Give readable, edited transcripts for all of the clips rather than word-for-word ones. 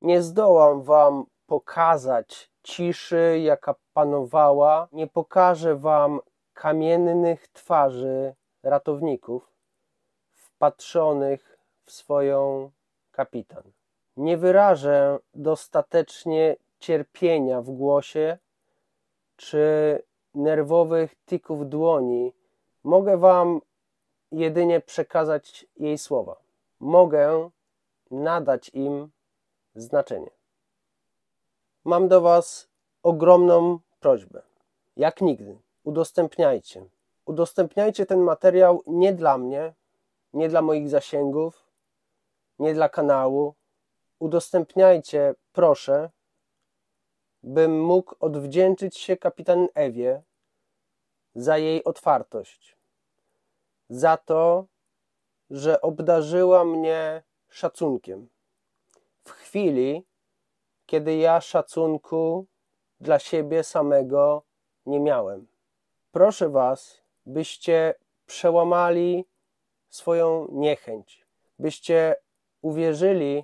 Nie zdołam wam pokazać ciszy, jaka panowała, nie pokażę wam kamiennych twarzy ratowników wpatrzonych w swoją kapitan. Nie wyrażę dostatecznie cierpienia w głosie czy nerwowych tików dłoni. Mogę wam jedynie przekazać jej słowa. Mogę nadać im znaczenie. Mam do was ogromną prośbę. Jak nigdy, udostępniajcie. Udostępniajcie ten materiał nie dla mnie, nie dla moich zasięgów, nie dla kanału. Udostępniajcie, proszę, bym mógł odwdzięczyć się kapitan Ewie za jej otwartość, za to, że obdarzyła mnie szacunkiem w chwili, kiedy ja szacunku dla siebie samego nie miałem. Proszę was, byście przełamali swoją niechęć, byście uwierzyli,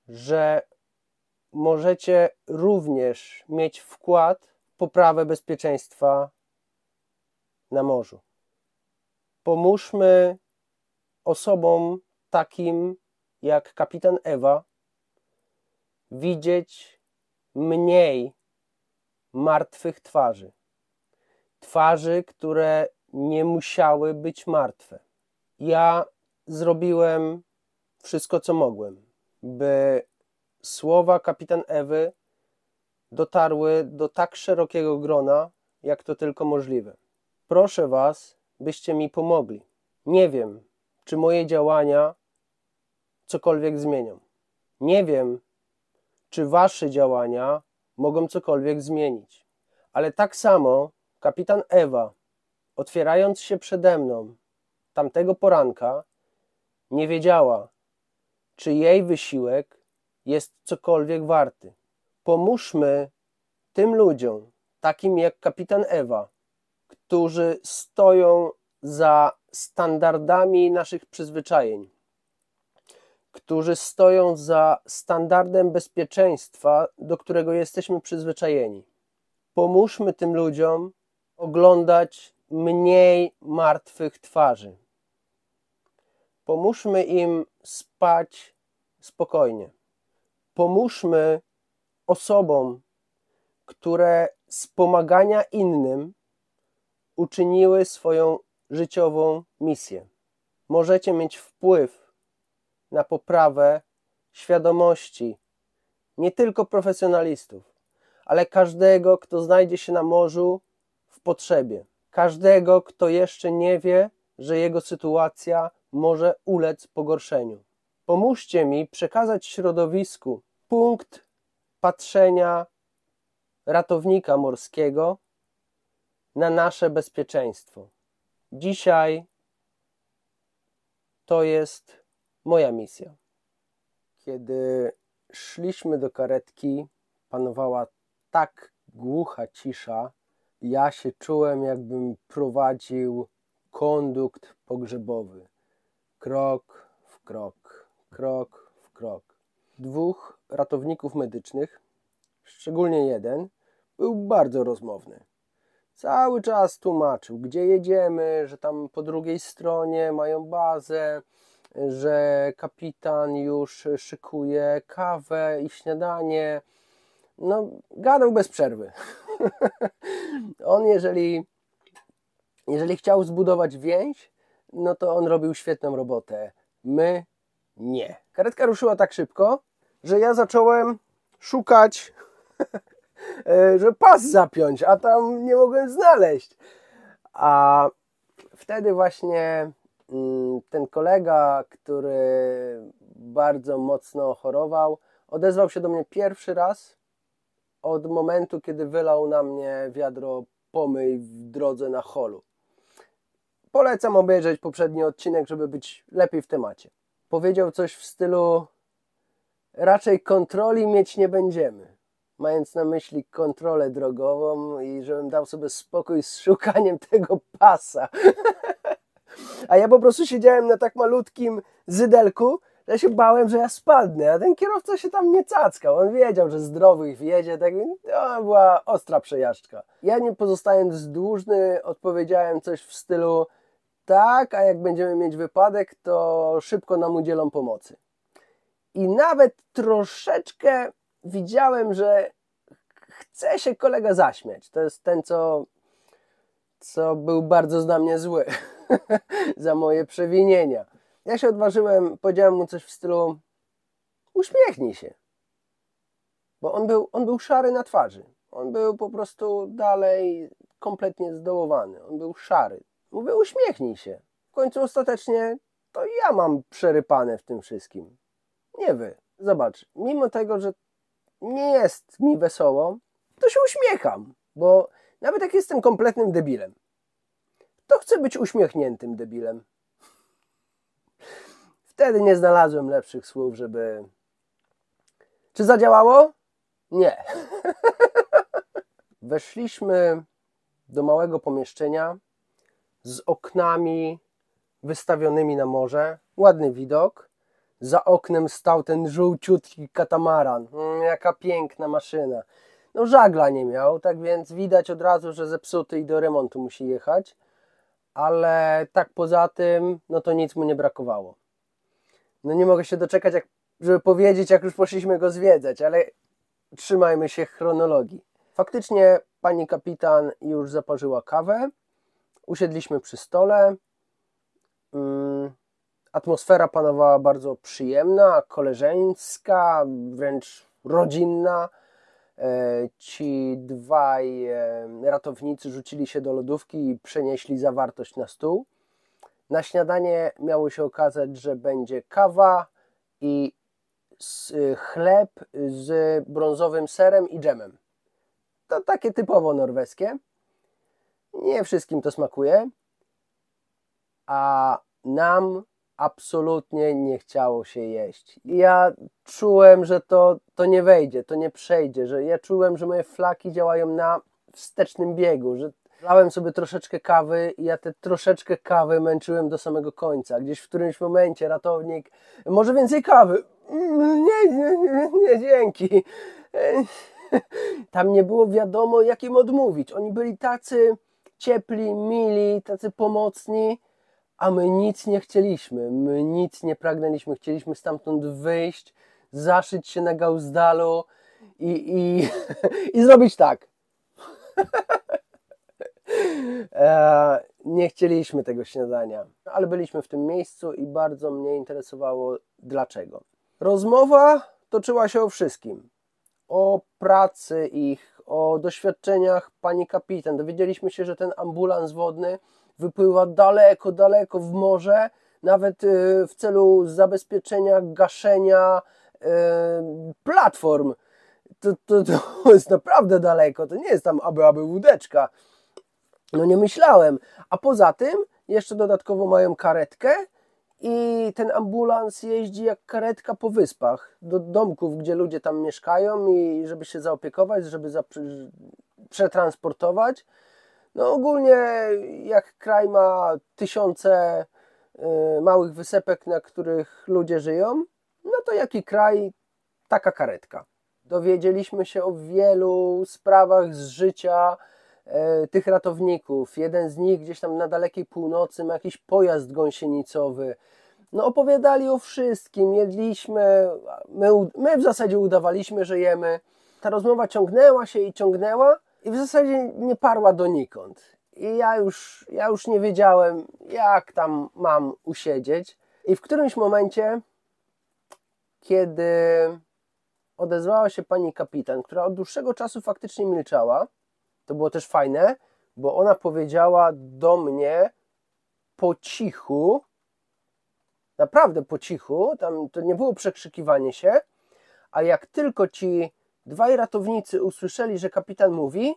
że możecie również mieć wkład w poprawę bezpieczeństwa na morzu. Pomóżmy osobom takim jak kapitan Ewa widzieć mniej martwych twarzy. Twarzy, które nie musiały być martwe. Ja zrobiłem wszystko, co mogłem, by słowa kapitan Ewy dotarły do tak szerokiego grona, jak to tylko możliwe. Proszę was, byście mi pomogli. Nie wiem, czy moje działania cokolwiek zmienią. Nie wiem, czy wasze działania mogą cokolwiek zmienić. Ale tak samo kapitan Ewa, otwierając się przede mną tamtego poranka, nie wiedziała, czy jej wysiłek jest cokolwiek warty. Pomóżmy tym ludziom, takim jak kapitan Ewa, którzy stoją za standardami naszych przyzwyczajeń, którzy stoją za standardem bezpieczeństwa, do którego jesteśmy przyzwyczajeni. Pomóżmy tym ludziom oglądać mniej martwych twarzy. Pomóżmy im spać spokojnie. Pomóżmy osobom, które z pomagania innym uczyniły swoją życiową misję. Możecie mieć wpływ na poprawę świadomości nie tylko profesjonalistów, ale każdego, kto znajdzie się na morzu w potrzebie. Każdego, kto jeszcze nie wie, że jego sytuacja może ulec pogorszeniu. Pomóżcie mi przekazać środowisku punkt patrzenia ratownika morskiego na nasze bezpieczeństwo. Dzisiaj to jest moja misja. Kiedy szliśmy do karetki, panowała tak głucha cisza, ja się czułem, jakbym prowadził kondukt pogrzebowy. Krok w krok, krok w krok. Dwóch ratowników medycznych, szczególnie jeden, był bardzo rozmowny. Cały czas tłumaczył, gdzie jedziemy, że tam po drugiej stronie mają bazę, że kapitan już szykuje kawę i śniadanie. No, gadał bez przerwy. On, jeżeli chciał zbudować więź, no to on robił świetną robotę. My nie. Karetka ruszyła tak szybko, że ja zacząłem szukać, że pas zapiąć, a tam nie mogłem znaleźć. A wtedy właśnie ten kolega, który bardzo mocno chorował, odezwał się do mnie pierwszy raz od momentu, kiedy wylał na mnie wiadro pomyj w drodze na holu. Polecam obejrzeć poprzedni odcinek, żeby być lepiej w temacie. Powiedział coś w stylu: raczej kontroli mieć nie będziemy. Mając na myśli kontrolę drogową i żebym dał sobie spokój z szukaniem tego pasa. A ja po prostu siedziałem na tak malutkim zydelku, Ja się bałem, że ja spadnę, a ten kierowca się tam nie cackał. On wiedział, że zdrowych wjedzie, tak to była ostra przejażdżka. Ja nie pozostając dłużny, odpowiedziałem coś w stylu tak, a jak będziemy mieć wypadek, to szybko nam udzielą pomocy. I nawet troszeczkę widziałem, że chce się kolega zaśmiać. To jest ten, co był bardzo na mnie zły za moje przewinienia. Ja się odważyłem, powiedziałem mu coś w stylu uśmiechnij się. Bo on był szary na twarzy. On był po prostu dalej kompletnie zdołowany. On był szary. Mówię, uśmiechnij się. W końcu ostatecznie to ja mam przerypane w tym wszystkim. Nie wy. Zobacz, mimo tego, że nie jest mi wesoło, to się uśmiecham. Bo nawet jak jestem kompletnym debilem, to chcę być uśmiechniętym debilem. Wtedy nie znalazłem lepszych słów, żeby... Czy zadziałało? Nie. Weszliśmy do małego pomieszczenia z oknami wystawionymi na morze. Ładny widok. Za oknem stał ten żółciutki katamaran. Jaka piękna maszyna. No żagla nie miał, tak więc widać od razu, że zepsuty i do remontu musi jechać. Ale tak poza tym, no to nic mu nie brakowało. No nie mogę się doczekać, żeby powiedzieć, jak już poszliśmy go zwiedzać, ale trzymajmy się chronologii. Faktycznie pani kapitan już zaparzyła kawę, usiedliśmy przy stole, atmosfera panowała bardzo przyjemna, koleżeńska, wręcz rodzinna. Ci dwaj ratownicy rzucili się do lodówki i przenieśli zawartość na stół. Na śniadanie miało się okazać, że będzie kawa i chleb z brązowym serem i dżemem. To takie typowo norweskie. Nie wszystkim to smakuje, a nam absolutnie nie chciało się jeść. Ja czułem, że to nie wejdzie, to nie przejdzie, że ja czułem, że moje flaki działają na wstecznym biegu, że lałem sobie troszeczkę kawy i ja tę troszeczkę kawy męczyłem do samego końca. Gdzieś w którymś momencie ratownik, może więcej kawy? Nie, dzięki. Tam nie było wiadomo, jak im odmówić. Oni byli tacy ciepli, mili, tacy pomocni, a my nic nie chcieliśmy. My nic nie pragnęliśmy. Chcieliśmy stamtąd wyjść, zaszyć się na Gausdalu i zrobić tak. Nie chcieliśmy tego śniadania, ale byliśmy w tym miejscu i bardzo mnie interesowało dlaczego. Rozmowa toczyła się o wszystkim. O pracy ich, o doświadczeniach pani kapitan. Dowiedzieliśmy się, że ten ambulans wodny wypływa daleko, daleko w morze, nawet w celu zabezpieczenia, gaszenia platform. To jest naprawdę daleko, to nie jest tam aby łódeczka. No nie myślałem. A poza tym jeszcze dodatkowo mają karetkę i ten ambulans jeździ jak karetka po wyspach, do domków, gdzie ludzie tam mieszkają i żeby się zaopiekować, żeby przetransportować. No ogólnie jak kraj ma tysiące małych wysepek, na których ludzie żyją, no to jaki kraj, taka karetka. Dowiedzieliśmy się o wielu sprawach z życia tych ratowników. Jeden z nich gdzieś tam na dalekiej północy ma jakiś pojazd gąsienicowy. No opowiadali o wszystkim, jedliśmy, my w zasadzie udawaliśmy, że jemy. Ta rozmowa ciągnęła się i ciągnęła i w zasadzie nie parła donikąd. I ja już nie wiedziałem, jak tam mam usiedzieć. I w którymś momencie, kiedy odezwała się pani kapitan, która od dłuższego czasu faktycznie milczała, to było też fajne, bo ona powiedziała do mnie po cichu, naprawdę po cichu, tam to nie było przekrzykiwanie się, a jak tylko ci dwaj ratownicy usłyszeli, że kapitan mówi,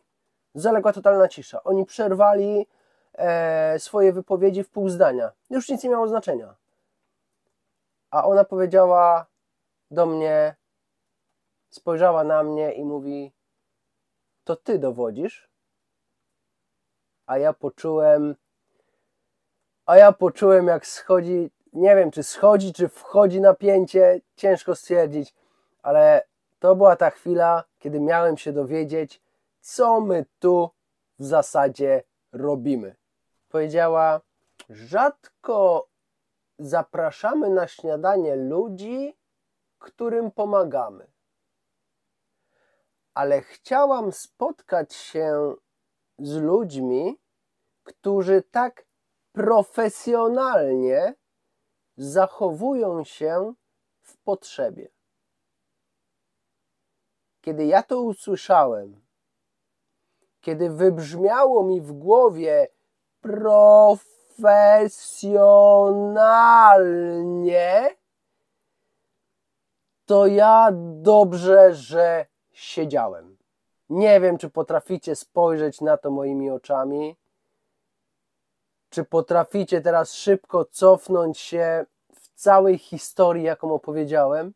zaległa totalna cisza. Oni przerwali swoje wypowiedzi w pół zdania. Już nic nie miało znaczenia. A ona powiedziała do mnie, spojrzała na mnie i mówi, to ty dowodzisz? A ja poczułem, jak schodzi Nie wiem, czy schodzi, czy wchodzi napięcie, ciężko stwierdzić, ale to była ta chwila, kiedy miałem się dowiedzieć, co my tu w zasadzie robimy. Powiedziała: rzadko zapraszamy na śniadanie ludzi, którym pomagamy. Ale chciałam spotkać się z ludźmi, którzy tak profesjonalnie zachowują się w potrzebie. Kiedy ja to usłyszałem, kiedy wybrzmiało mi w głowie profesjonalnie, to ja dobrze, że siedziałem. Nie wiem, czy potraficie spojrzeć na to moimi oczami, czy potraficie teraz szybko cofnąć się w całej historii, jaką opowiedziałem,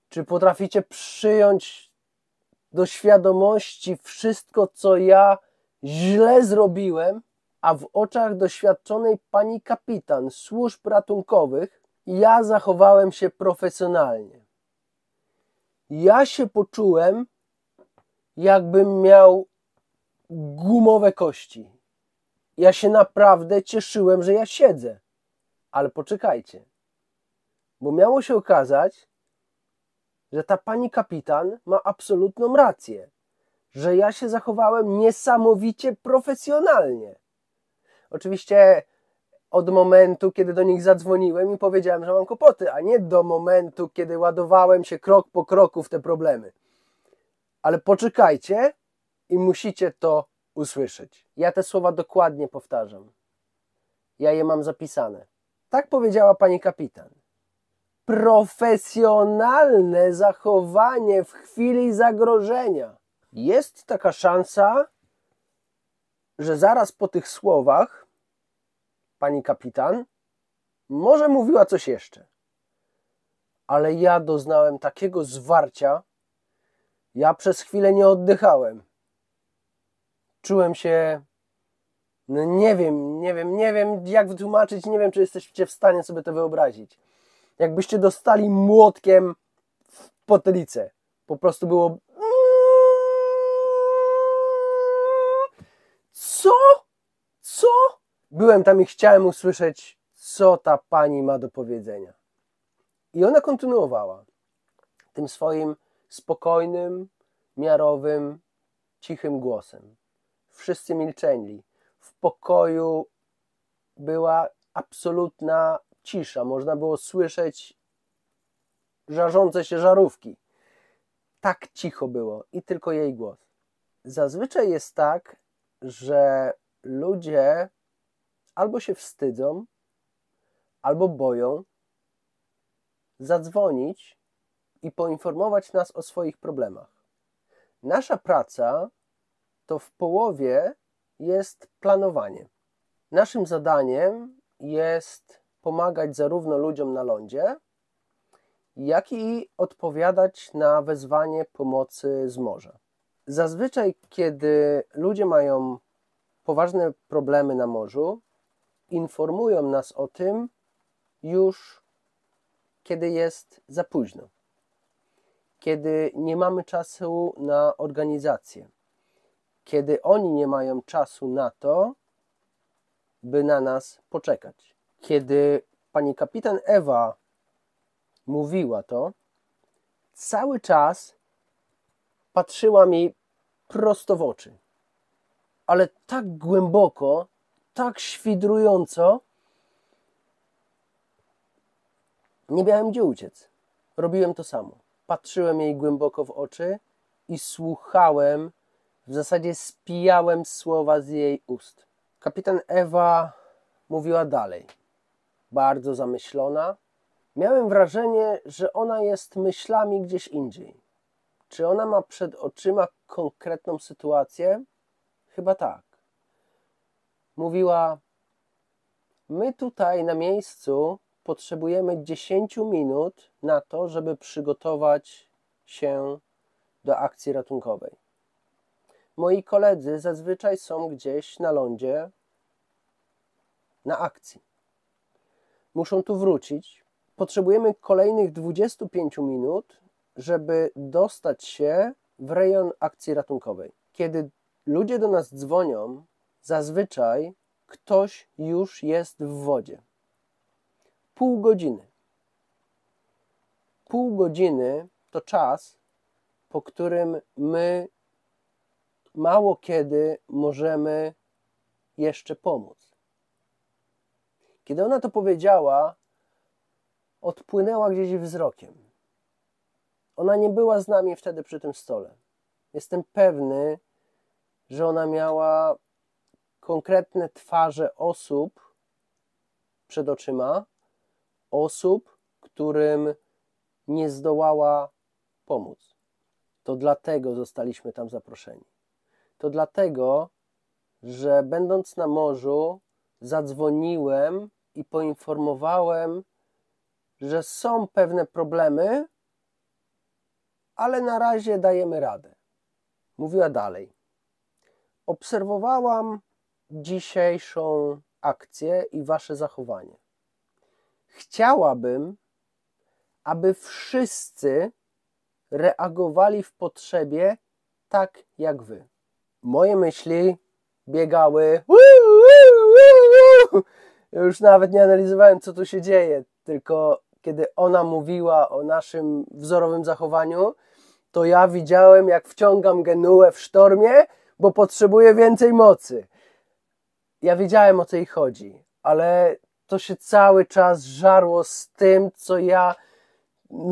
czy potraficie przyjąć do świadomości wszystko, co ja źle zrobiłem, a w oczach doświadczonej pani kapitan służb ratunkowych ja zachowałem się profesjonalnie. Ja się poczułem, jakbym miał gumowe kości. Ja się naprawdę cieszyłem, że ja siedzę. Ale poczekajcie, bo miało się okazać, że ta pani kapitan ma absolutną rację, że ja się zachowałem niesamowicie profesjonalnie. Oczywiście od momentu, kiedy do nich zadzwoniłem i powiedziałem, że mam kłopoty, a nie do momentu, kiedy ładowałem się krok po kroku w te problemy. Ale poczekajcie i musicie to usłyszeć. Ja te słowa dokładnie powtarzam. Ja je mam zapisane. Tak powiedziała pani kapitan. Profesjonalne zachowanie w chwili zagrożenia. Jest taka szansa, że zaraz po tych słowach pani kapitan może mówiła coś jeszcze. Ale ja doznałem takiego zwarcia, ja przez chwilę nie oddychałem. Czułem się, no nie wiem jak wytłumaczyć, nie wiem, czy jesteście w stanie sobie to wyobrazić. Jakbyście dostali młotkiem w potylicę. Po prostu było... Co? Co? Byłem tam i chciałem usłyszeć, co ta pani ma do powiedzenia. I ona kontynuowała tym swoim spokojnym, miarowym, cichym głosem. Wszyscy milczeli. W pokoju była absolutna cisza. Można było słyszeć żarzące się żarówki. Tak cicho było i tylko jej głos. Zazwyczaj jest tak, że ludzie albo się wstydzą, albo boją zadzwonić i poinformować nas o swoich problemach. Nasza praca to w połowie jest planowanie. Naszym zadaniem jest pomagać zarówno ludziom na lądzie, jak i odpowiadać na wezwanie pomocy z morza. Zazwyczaj, kiedy ludzie mają poważne problemy na morzu, informują nas o tym już, kiedy jest za późno. Kiedy nie mamy czasu na organizację. Kiedy oni nie mają czasu na to, by na nas poczekać. Kiedy pani kapitan Ewa mówiła to, cały czas patrzyła mi prosto w oczy. Ale tak głęboko, tak świdrująco, nie miałem gdzie uciec. Robiłem to samo. Patrzyłem jej głęboko w oczy i słuchałem, w zasadzie spijałem słowa z jej ust. Kapitan Ewa mówiła dalej. Bardzo zamyślona. Miałem wrażenie, że ona jest myślami gdzieś indziej. Czy ona ma przed oczyma konkretną sytuację? Chyba tak. Mówiła: my tutaj na miejscu potrzebujemy 10 minut na to, żeby przygotować się do akcji ratunkowej. Moi koledzy zazwyczaj są gdzieś na lądzie na akcji. muszą tu wrócić. Potrzebujemy kolejnych 25 minut, żeby dostać się w rejon akcji ratunkowej. Kiedy ludzie do nas dzwonią, zazwyczaj ktoś już jest w wodzie. Pół godziny. Pół godziny to czas, po którym my mało kiedy możemy jeszcze pomóc. Kiedy ona to powiedziała, odpłynęła gdzieś wzrokiem. Ona nie była z nami wtedy przy tym stole. Jestem pewny, że ona miała konkretne twarze osób przed oczyma, osób, którym nie zdołała pomóc. To dlatego zostaliśmy tam zaproszeni. To dlatego, że będąc na morzu, zadzwoniłem i poinformowałem, że są pewne problemy, ale na razie dajemy radę. Mówiła dalej. Obserwowałam dzisiejszą akcję i wasze zachowanie. Chciałabym, aby wszyscy reagowali w potrzebie tak jak wy. Moje myśli biegały. Już nawet nie analizowałem, co tu się dzieje, tylko kiedy ona mówiła o naszym wzorowym zachowaniu, to ja widziałem, jak wciągam Genuę w sztormie, bo potrzebuję więcej mocy. Ja wiedziałem, o co jej chodzi, ale to się cały czas żarło z tym, co ja,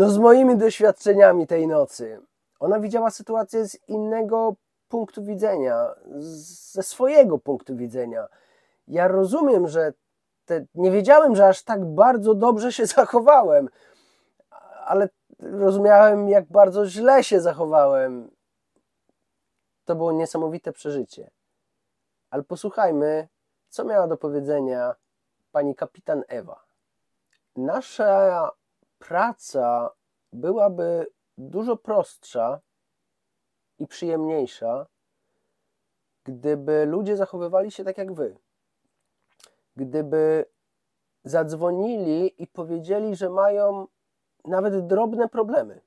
z moimi doświadczeniami tej nocy. Ona widziała sytuację z innego punktu widzenia, ze swojego punktu widzenia. Ja rozumiem, że nie wiedziałem, że aż tak bardzo dobrze się zachowałem, ale rozumiałem, jak bardzo źle się zachowałem. To było niesamowite przeżycie. Ale posłuchajmy, co miała do powiedzenia pani kapitan Ewa. Nasza praca byłaby dużo prostsza i przyjemniejsza, gdyby ludzie zachowywali się tak jak wy. Gdyby zadzwonili i powiedzieli, że mają nawet drobne problemy.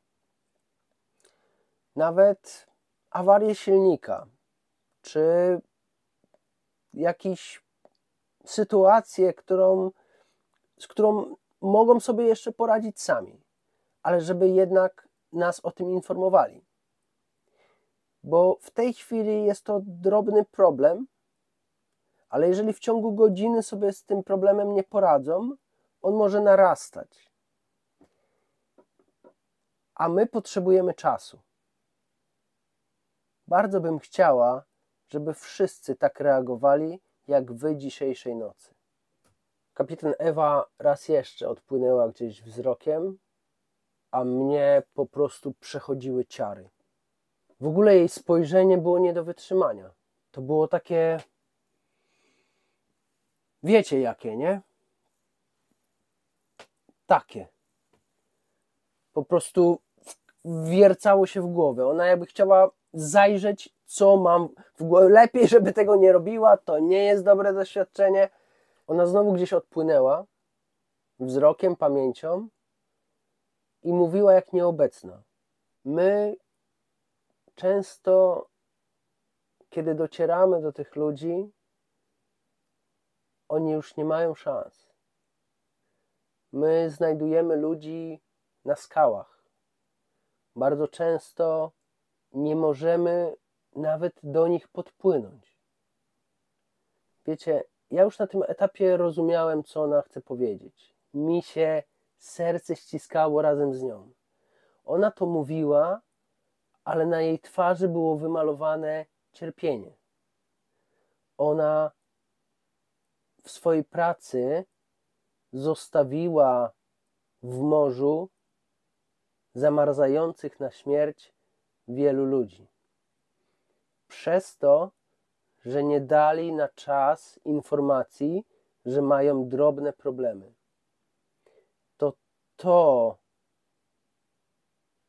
Nawet awarię silnika, czy jakąś sytuację, z którą mogą sobie jeszcze poradzić sami, ale żeby jednak nas o tym informowali. Bo w tej chwili jest to drobny problem, ale jeżeli w ciągu godziny sobie z tym problemem nie poradzą, on może narastać. A my potrzebujemy czasu. Bardzo bym chciała, żeby wszyscy tak reagowali, jak wy dzisiejszej nocy. Kapitan Ewa raz jeszcze odpłynęła gdzieś wzrokiem, a mnie po prostu przechodziły ciary. W ogóle jej spojrzenie było nie do wytrzymania. To było takie... Wiecie jakie, nie? Takie. Po prostu wiercało się w głowę. Ona jakby chciała zajrzeć, co mam w głowie. Lepiej, żeby tego nie robiła. To nie jest dobre doświadczenie. Ona znowu gdzieś odpłynęła wzrokiem, pamięcią i mówiła jak nieobecna. My często, kiedy docieramy do tych ludzi, oni już nie mają szans. My znajdujemy ludzi na skałach. Bardzo często nie możemy nawet do nich podpłynąć. Wiecie, ja już na tym etapie rozumiałem, co ona chce powiedzieć. Mi się serce ściskało razem z nią. Ona to mówiła, ale na jej twarzy było wymalowane cierpienie. Ona w swojej pracy zostawiła w morzu zamarzających na śmierć wielu ludzi. Przez to, że nie dali na czas informacji, że mają drobne problemy.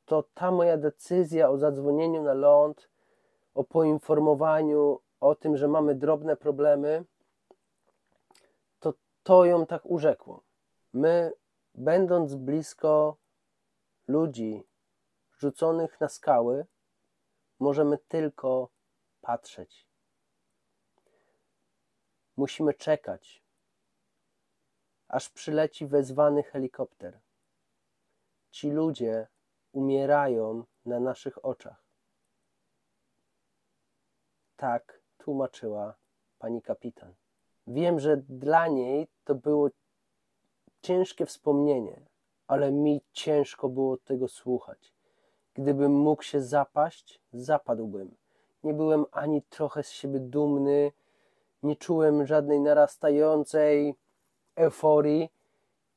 To ta moja decyzja o zadzwonieniu na ląd, o poinformowaniu o tym, że mamy drobne problemy, to ją tak urzekło. My, będąc blisko ludzi rzuconych na skały, możemy tylko patrzeć. Musimy czekać, aż przyleci wezwany helikopter. Ci ludzie umierają na naszych oczach. Tak tłumaczyła pani kapitan. Wiem, że dla niej to było ciężkie wspomnienie, ale mi ciężko było tego słuchać. Gdybym mógł się zapaść, zapadłbym. Nie byłem ani trochę z siebie dumny, nie czułem żadnej narastającej euforii.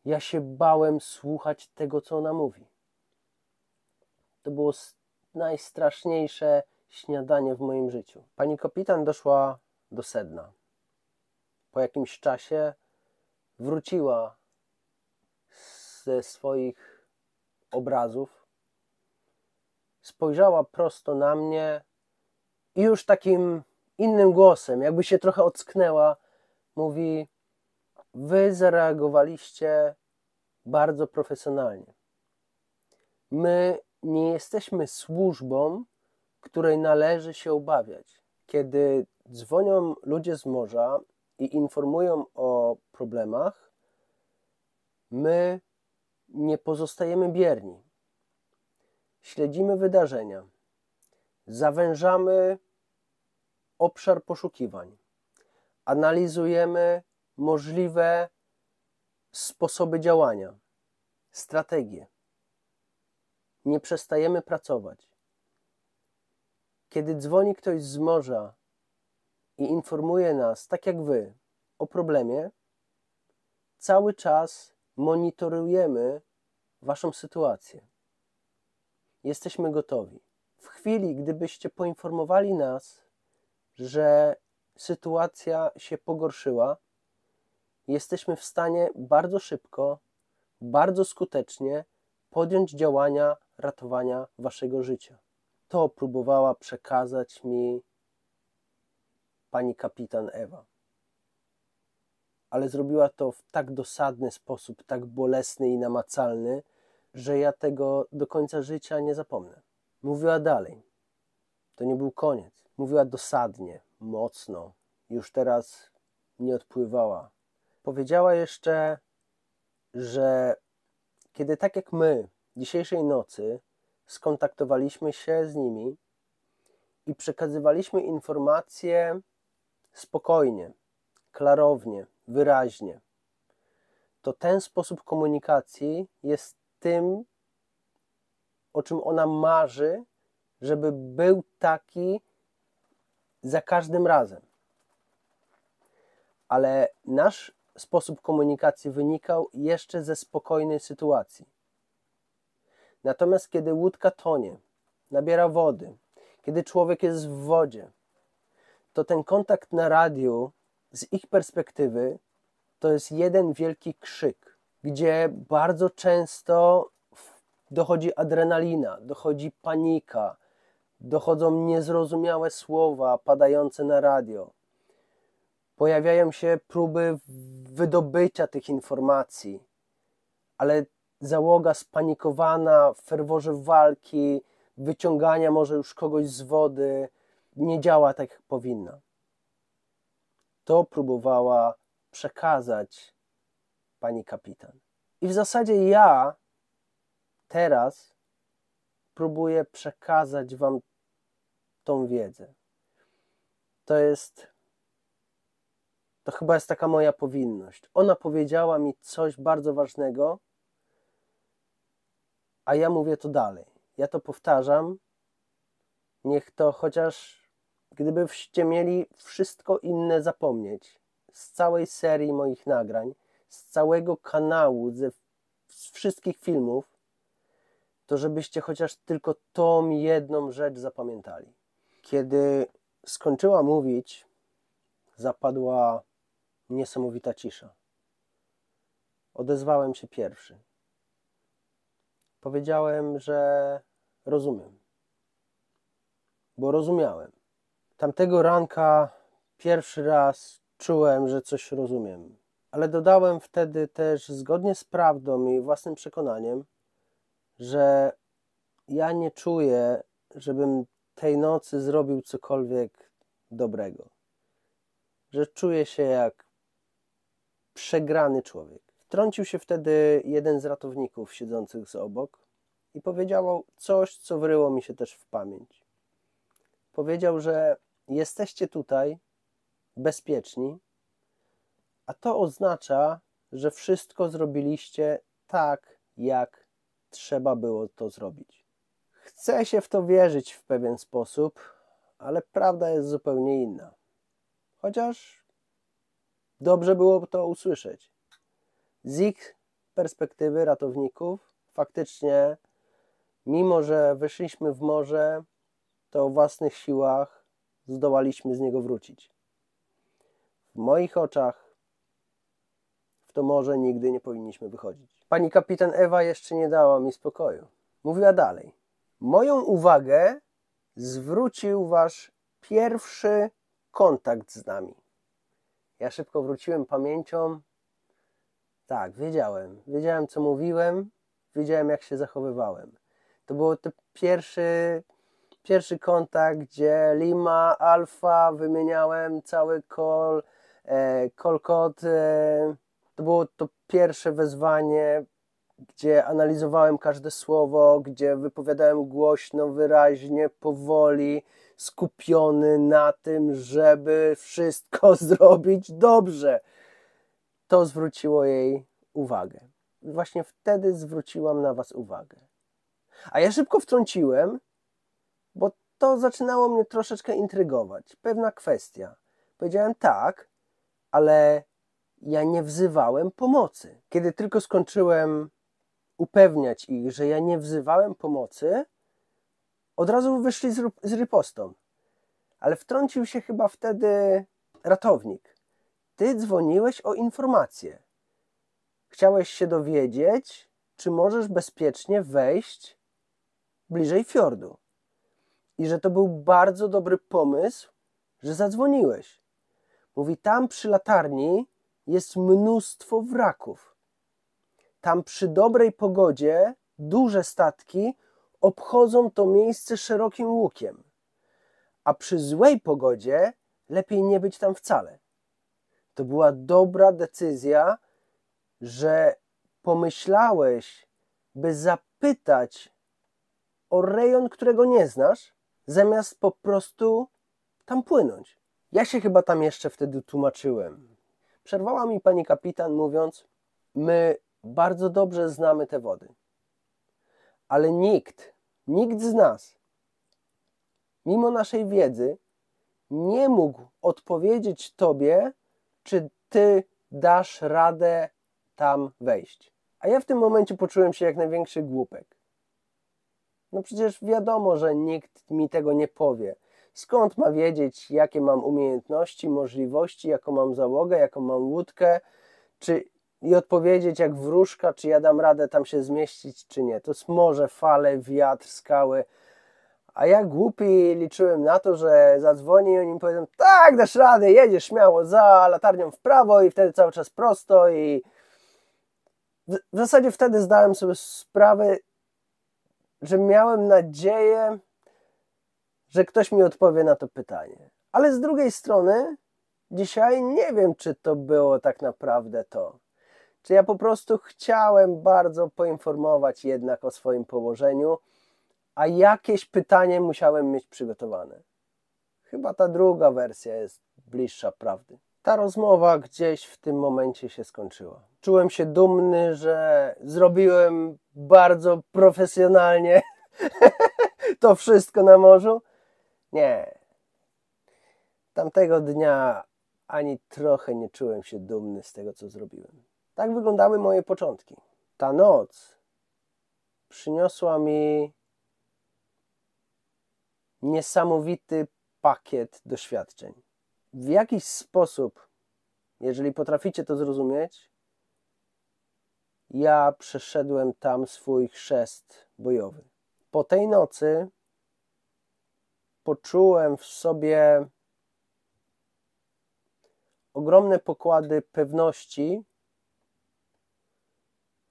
Ja się bałem słuchać tego, co ona mówi. To było najstraszniejsze śniadanie w moim życiu. Pani kapitan doszła do sedna. Po jakimś czasie wróciła ze swoich obrazów, spojrzała prosto na mnie i już takim innym głosem, jakby się trochę ocknęła, mówi: wy zareagowaliście bardzo profesjonalnie. My nie jesteśmy służbą, której należy się obawiać. Kiedy dzwonią ludzie z morza i informują o problemach, my nie pozostajemy bierni. Śledzimy wydarzenia, zawężamy obszar poszukiwań, analizujemy możliwe sposoby działania, strategie. Nie przestajemy pracować. Kiedy dzwoni ktoś z morza i informuje nas, tak jak wy, o problemie, cały czas monitorujemy waszą sytuację. Jesteśmy gotowi. W chwili, gdybyście poinformowali nas, że sytuacja się pogorszyła, jesteśmy w stanie bardzo szybko, bardzo skutecznie podjąć działania ratowania waszego życia. To próbowała przekazać mi pani kapitan Ewa. Ale zrobiła to w tak dosadny sposób, tak bolesny i namacalny, że ja tego do końca życia nie zapomnę. Mówiła dalej. To nie był koniec. Mówiła dosadnie, mocno. Już teraz nie odpływała. Powiedziała jeszcze, że kiedy tak jak my dzisiejszej nocy skontaktowaliśmy się z nimi i przekazywaliśmy informacje spokojnie, klarownie, wyraźnie, to ten sposób komunikacji jest tym, o czym ona marzy, żeby był taki za każdym razem. Ale nasz sposób komunikacji wynikał jeszcze ze spokojnej sytuacji. Natomiast kiedy łódka tonie, nabiera wody, kiedy człowiek jest w wodzie, to ten kontakt na radiu z ich perspektywy to jest jeden wielki krzyk, gdzie bardzo często dochodzi adrenalina, dochodzi panika, dochodzą niezrozumiałe słowa padające na radio. Pojawiają się próby wydobycia tych informacji, ale załoga spanikowana w ferworze walki, wyciągania może już kogoś z wody, nie działa tak jak powinna. To próbowała przekazać pani kapitan. I w zasadzie ja teraz próbuję przekazać wam tą wiedzę. To chyba jest taka moja powinność. Ona powiedziała mi coś bardzo ważnego, a ja mówię to dalej. Ja to powtarzam. Niech to chociaż, gdybyście mieli wszystko inne zapomnieć, z całej serii moich nagrań, z całego kanału, z wszystkich filmów, to żebyście chociaż tylko tą jedną rzecz zapamiętali. Kiedy skończyła mówić, zapadła niesamowita cisza. Odezwałem się pierwszy. Powiedziałem, że rozumiem. Bo rozumiałem. Tamtego ranka pierwszy raz czułem, że coś rozumiem. ale dodałem wtedy też zgodnie z prawdą i własnym przekonaniem, że ja nie czuję, żebym tej nocy zrobił cokolwiek dobrego. Że czuję się jak przegrany człowiek. Wtrącił się wtedy jeden z ratowników siedzących z obok i powiedział coś, co wryło mi się też w pamięć. Powiedział, że jesteście tutaj bezpieczni, a to oznacza, że wszystko zrobiliście tak, jak trzeba było to zrobić. Chcę się w to wierzyć w pewien sposób, ale prawda jest zupełnie inna. Chociaż dobrze było to usłyszeć. Z ich perspektywy ratowników faktycznie, mimo że wyszliśmy w morze, to o własnych siłach zdołaliśmy z niego wrócić. W moich oczach w to morze nigdy nie powinniśmy wychodzić. Pani kapitan Ewa jeszcze nie dała mi spokoju. Mówiła dalej. Moją uwagę zwrócił wasz pierwszy kontakt z nami. Ja szybko wróciłem pamięcią. Tak, wiedziałem co mówiłem, wiedziałem jak się zachowywałem. To był ten pierwszy kontakt, gdzie Lima, Alfa, wymieniałem cały kod. To było to pierwsze wezwanie, gdzie analizowałem każde słowo, gdzie wypowiadałem głośno, wyraźnie, powoli, skupiony na tym, żeby wszystko zrobić dobrze. To zwróciło jej uwagę. Właśnie wtedy zwróciłam na was uwagę. A ja szybko wtrąciłem, bo to zaczynało mnie troszeczkę intrygować. Pewna kwestia. Powiedziałem tak, ale ja nie wzywałem pomocy. Kiedy tylko skończyłem upewniać ich, że ja nie wzywałem pomocy, od razu wyszli z ripostą. Ale wtrącił się chyba wtedy ratownik. Ty dzwoniłeś o informację. Chciałeś się dowiedzieć, czy możesz bezpiecznie wejść bliżej fiordu. I że to był bardzo dobry pomysł, że zadzwoniłeś. Mówi, tam przy latarni jest mnóstwo wraków. Tam przy dobrej pogodzie duże statki obchodzą to miejsce szerokim łukiem. A przy złej pogodzie lepiej nie być tam wcale. To była dobra decyzja, że pomyślałeś, by zapytać o rejon, którego nie znasz, zamiast po prostu tam płynąć. Ja się chyba tam jeszcze wtedy tłumaczyłem. Przerwała mi pani kapitan, mówiąc, my bardzo dobrze znamy te wody, ale nikt z nas, mimo naszej wiedzy, nie mógł odpowiedzieć tobie, czy ty dasz radę tam wejść. A ja w tym momencie poczułem się jak największy głupek. No przecież wiadomo, że nikt mi tego nie powie. Skąd ma wiedzieć, jakie mam umiejętności, możliwości, jaką mam załogę, jaką mam łódkę, i odpowiedzieć jak wróżka, czy ja dam radę tam się zmieścić, czy nie. To jest morze, fale, wiatr, skały. A ja głupi liczyłem na to, że zadzwoni i oni mi powiedzą, tak, dasz radę, jedziesz śmiało za latarnią w prawo i wtedy cały czas prosto. I w zasadzie wtedy zdałem sobie sprawę, że miałem nadzieję, że ktoś mi odpowie na to pytanie. Ale z drugiej strony dzisiaj nie wiem, czy to było tak naprawdę to. Czy ja po prostu chciałem bardzo poinformować jednak o swoim położeniu, a jakieś pytanie musiałem mieć przygotowane. Chyba ta druga wersja jest bliższa prawdy. Ta rozmowa gdzieś w tym momencie się skończyła. Czułem się dumny, że zrobiłem bardzo profesjonalnie to wszystko na morzu. Nie. Tamtego dnia ani trochę nie czułem się dumny z tego, co zrobiłem. Tak wyglądały moje początki. Ta noc przyniosła mi niesamowity pakiet doświadczeń. W jakiś sposób, jeżeli potraficie to zrozumieć, ja przeszedłem tam swój chrzest bojowy. Po tej nocy poczułem w sobie ogromne pokłady pewności,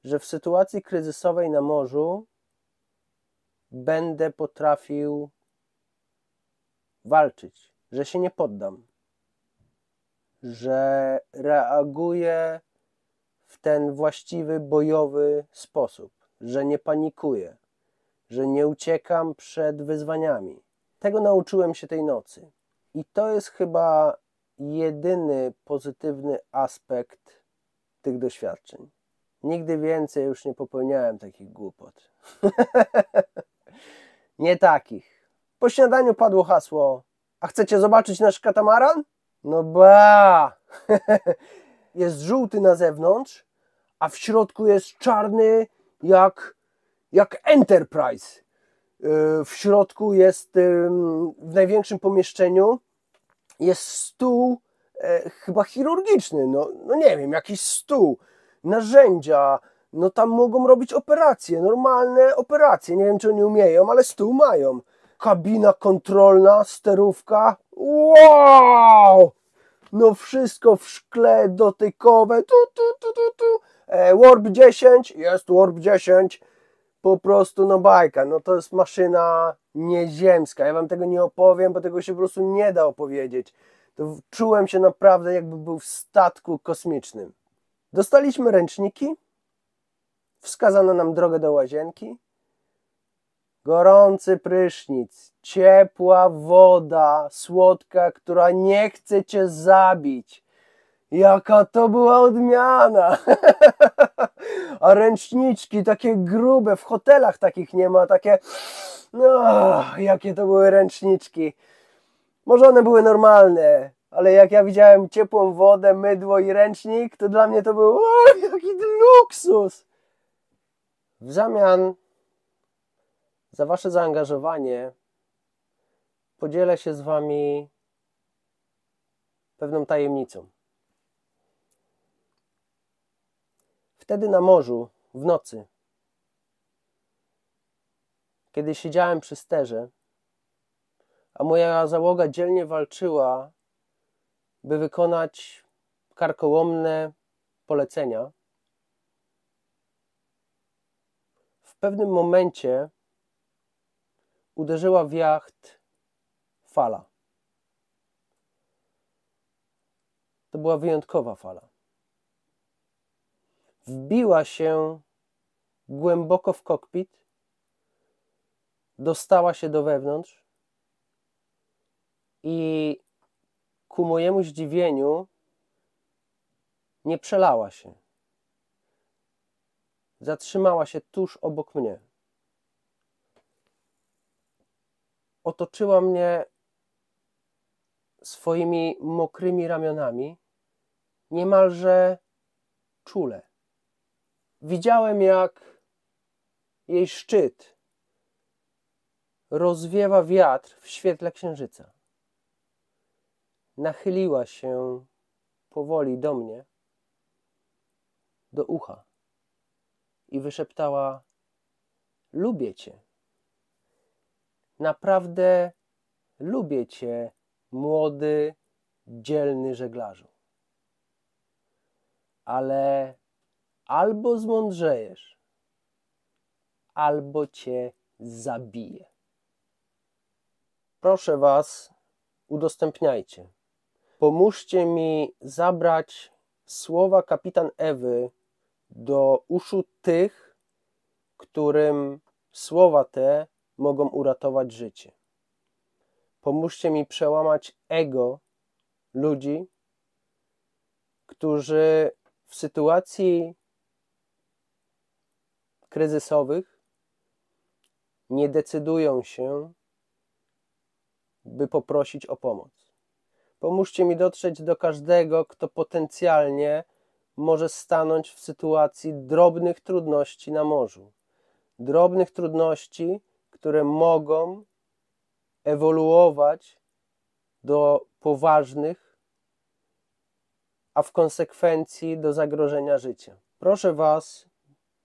że w sytuacji kryzysowej na morzu będę potrafił walczyć, że się nie poddam, że reaguję w ten właściwy, bojowy sposób, że nie panikuję, że nie uciekam przed wyzwaniami. Tego nauczyłem się tej nocy. I to jest chyba jedyny pozytywny aspekt tych doświadczeń. Nigdy więcej już nie popełniałem takich głupot. Nie takich. Po śniadaniu padło hasło: a chcecie zobaczyć nasz katamaran? No ba! Jest żółty na zewnątrz, a w środku jest czarny jak Enterprise. W środku jest, w największym pomieszczeniu jest stół chyba chirurgiczny, no nie wiem, jakiś stół, narzędzia, no tam mogą robić operacje, normalne operacje, nie wiem czy oni umieją, ale stół mają. Kabina kontrolna, sterówka, wow! No wszystko w szkle dotykowe, Warp 10, jest Warp 10, po prostu no bajka, no to jest maszyna nieziemska, ja wam tego nie opowiem, bo tego się po prostu nie da opowiedzieć. To czułem się naprawdę jakby był w statku kosmicznym. Dostaliśmy ręczniki, wskazano nam drogę do łazienki, gorący prysznic, ciepła woda, słodka, która nie chce cię zabić. Jaka to była odmiana! A ręczniczki takie grube, w hotelach takich nie ma, takie... No, jakie to były ręczniczki. Może one były normalne, ale jak ja widziałem ciepłą wodę, mydło i ręcznik, to dla mnie to był jaki luksus! W zamian za wasze zaangażowanie podzielę się z wami pewną tajemnicą. Wtedy na morzu, w nocy, kiedy siedziałem przy sterze, a moja załoga dzielnie walczyła, by wykonać karkołomne polecenia, w pewnym momencie uderzyła w jacht fala. To była wyjątkowa fala. Wbiła się głęboko w kokpit, dostała się do wewnątrz i ku mojemu zdziwieniu nie przelała się. Zatrzymała się tuż obok mnie. Otoczyła mnie swoimi mokrymi ramionami, niemalże czule. Widziałem, jak jej szczyt rozwiewa wiatr w świetle księżyca. Nachyliła się powoli do mnie, do ucha i wyszeptała: lubię cię. Naprawdę lubię cię, młody, dzielny żeglarzu. Ale albo zmądrzejesz, albo cię zabiję. Proszę was, udostępniajcie. Pomóżcie mi zabrać słowa kapitan Ewy do uszu tych, którym słowa te mogą uratować życie. Pomóżcie mi przełamać ego ludzi, którzy w sytuacji kryzysowych nie decydują się, by poprosić o pomoc. Pomóżcie mi dotrzeć do każdego, kto potencjalnie może stanąć w sytuacji drobnych trudności na morzu. Drobnych trudności, które mogą ewoluować do poważnych, a w konsekwencji do zagrożenia życia. Proszę was,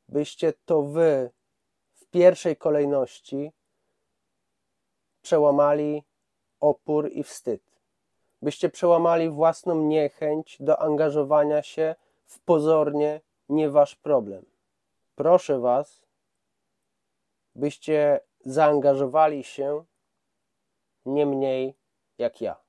byście to wy w pierwszej kolejności przełamali opór i wstyd. byście przełamali własną niechęć do angażowania się w pozornie nie wasz problem. Proszę was, byście zaangażowali się nie mniej jak ja.